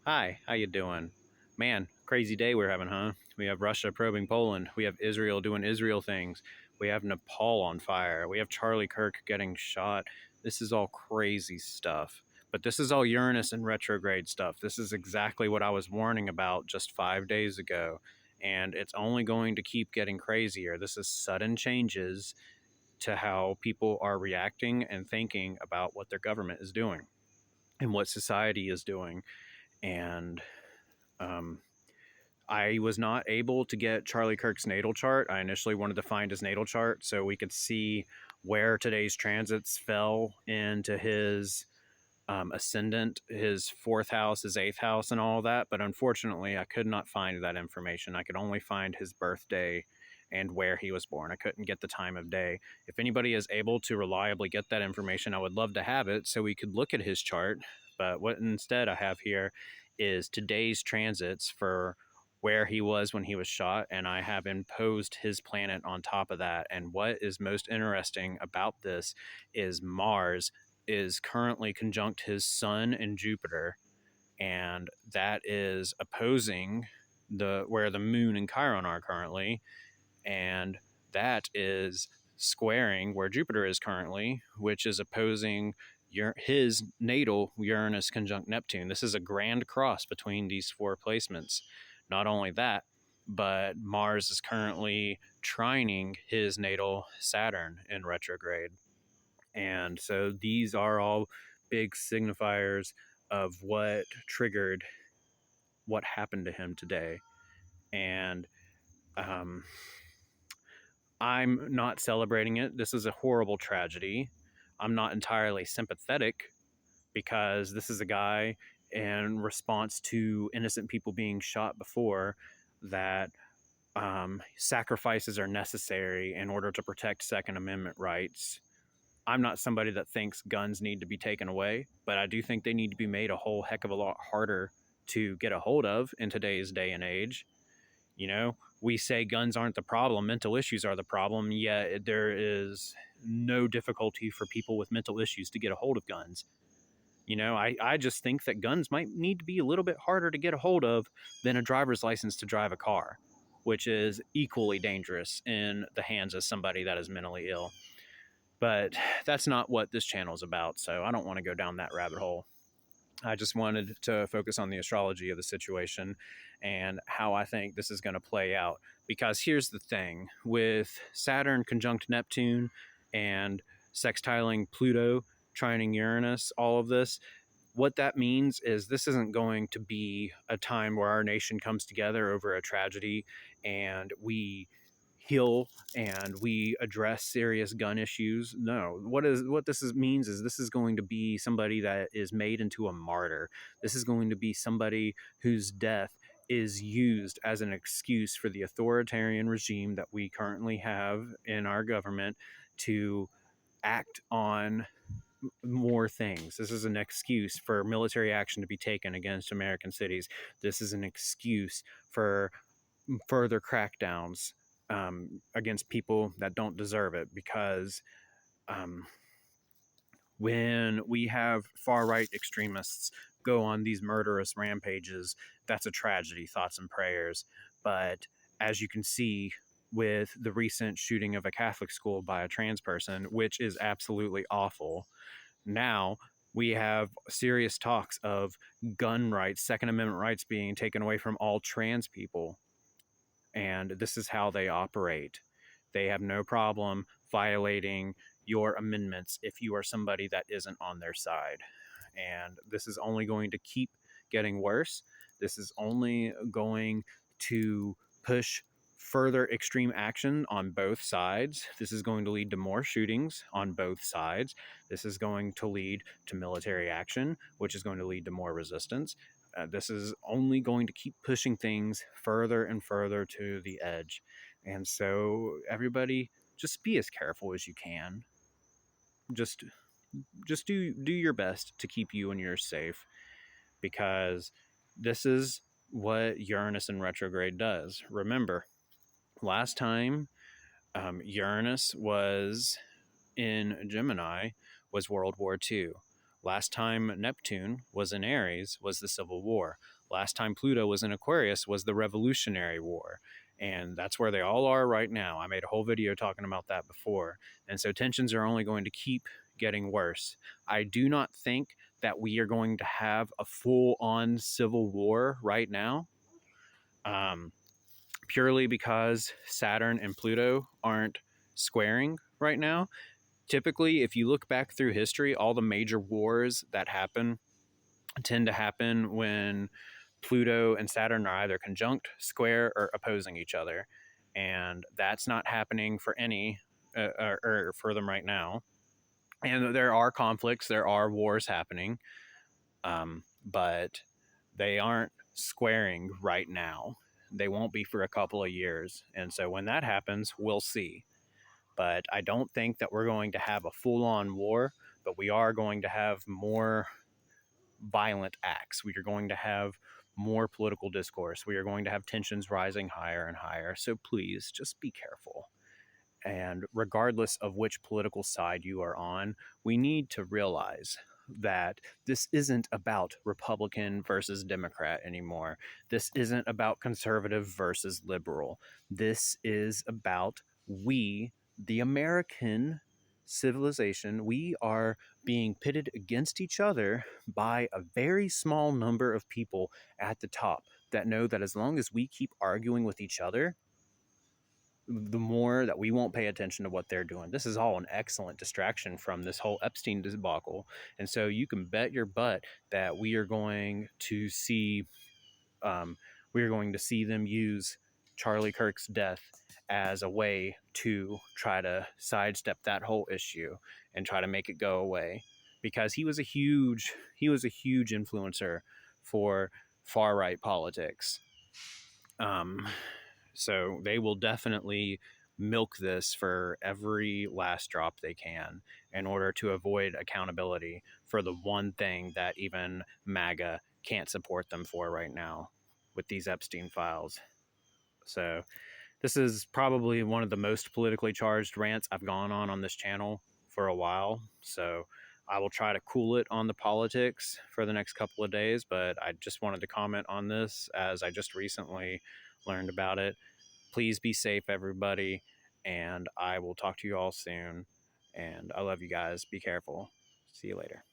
Hi, how you doing? Man, crazy day we're having, huh? We have Russia probing Poland. We have Israel doing Israel things. We have Nepal on fire. We have Charlie Kirk getting shot. This is all crazy stuff. But this is all Uranus and retrograde stuff. This is exactly what I was warning about just 5 days ago. And it's only going to keep getting crazier. This is sudden changes to how people are reacting and thinking about what their government is doing and what society is doing. And um, I was not able to get Charlie Kirk's natal chart. I initially wanted to find his natal chart so we could see where today's transits fell into his ascendant, his fourth house, his eighth house, and all that. But unfortunately, I could not find that information. I could only find his birthday and where he was born. I couldn't get the time of day. If anybody is able to reliably get that information, I would love to have it so we could look at his chart. But what instead I have here is today's transits for where he was when he was shot, and I have imposed his planet on top of that. And what is most interesting about this is Mars is currently conjunct his sun and Jupiter, and that is opposing the where the moon and Chiron are currently, and that is squaring where Jupiter is currently, which is opposing his natal Uranus conjunct Neptune. This is a grand cross between these four placements. Not only that, but Mars is currently trining his natal Saturn in retrograde. And so these are all big signifiers of what triggered what happened to him today. And I'm not celebrating it. This is a horrible tragedy. I'm not entirely sympathetic because this is a guy in response to innocent people being shot before that sacrifices are necessary in order to protect Second Amendment rights. I'm not somebody that thinks guns need to be taken away, but I do think they need to be made a whole heck of a lot harder to get a hold of in today's day and age. You know, we say guns aren't the problem, mental issues are the problem, yet there is no difficulty for people with mental issues to get a hold of guns. I just think that guns might need to be a little bit harder to get a hold of than a driver's license to drive a car, which is equally dangerous in the hands of somebody that is mentally ill. But that's not what this channel is about, so I don't want to go down that rabbit hole. I just wanted to focus on the astrology of the situation and how I think this is going to play out. Because here's the thing, with Saturn conjunct Neptune and sextiling Pluto, trining Uranus, all of this, what that means is this isn't going to be a time where our nation comes together over a tragedy and we heal and we address serious gun issues. No, what this means is this is going to be somebody that is made into a martyr. This is going to be somebody whose death is used as an excuse for the authoritarian regime that we currently have in our government to act on more things. This is an excuse for military action to be taken against American cities. This is an excuse for further crackdowns against people that don't deserve it, because when we have far-right extremists go on these murderous rampages, that's a tragedy, thoughts and prayers. But as you can see with the recent shooting of a Catholic school by a trans person, which is absolutely awful, now we have serious talks of gun rights, Second Amendment rights being taken away from all trans people. And this is how they operate. They have no problem violating your amendments if you are somebody that isn't on their side. And this is only going to keep getting worse. This is only going to push further extreme action on both sides. This is going to lead to more shootings on both sides. This is going to lead to military action, which is going to lead to more resistance. This is only going to keep pushing things further and further to the edge. And so everybody, just be as careful as you can. Just do your best to keep you and yours safe, because this is what Uranus in retrograde does. Remember, last time Uranus was in Gemini was World War II. Last time Neptune was in Aries was the Civil War. Last time Pluto was in Aquarius was the Revolutionary War. And that's where they all are right now. I made a whole video talking about that before. And so tensions are only going to keep getting worse. I do not think that we are going to have a full on civil war right now, um, purely because Saturn and Pluto aren't squaring right now. Typically, if you look back through history, all the major wars that happen tend to happen when Pluto and Saturn are either conjunct, square, or opposing each other. And that's not happening for any, or for them right now. And there are conflicts, there are wars happening, but they aren't squaring right now. They won't be for a couple of years. And so when that happens, we'll see. But I don't think that we're going to have a full on war, but we are going to have more violent acts. We are going to have more political discourse. We are going to have tensions rising higher and higher. So please just be careful. And regardless of which political side you are on, we need to realize that this isn't about Republican versus Democrat anymore. This isn't about conservative versus liberal. This is about we, the American civilization. We are being pitted against each other by a very small number of people at the top that know that as long as we keep arguing with each other, the more that we won't pay attention to what they're doing. This is all an excellent distraction from this whole Epstein debacle. And so you can bet your butt that we are going to see them use Charlie Kirk's death as a way to try to sidestep that whole issue and try to make it go away, because he was a huge influencer for far right politics. So they will definitely milk this for every last drop they can in order to avoid accountability for the one thing that even MAGA can't support them for right now with these Epstein files. So this is probably one of the most politically charged rants I've gone on this channel for a while. So I will try to cool it on the politics for the next couple of days, but I just wanted to comment on this as I just recently learned about it. Please be safe, everybody, and I will talk to you all soon. And I love you guys. Be careful. See you later.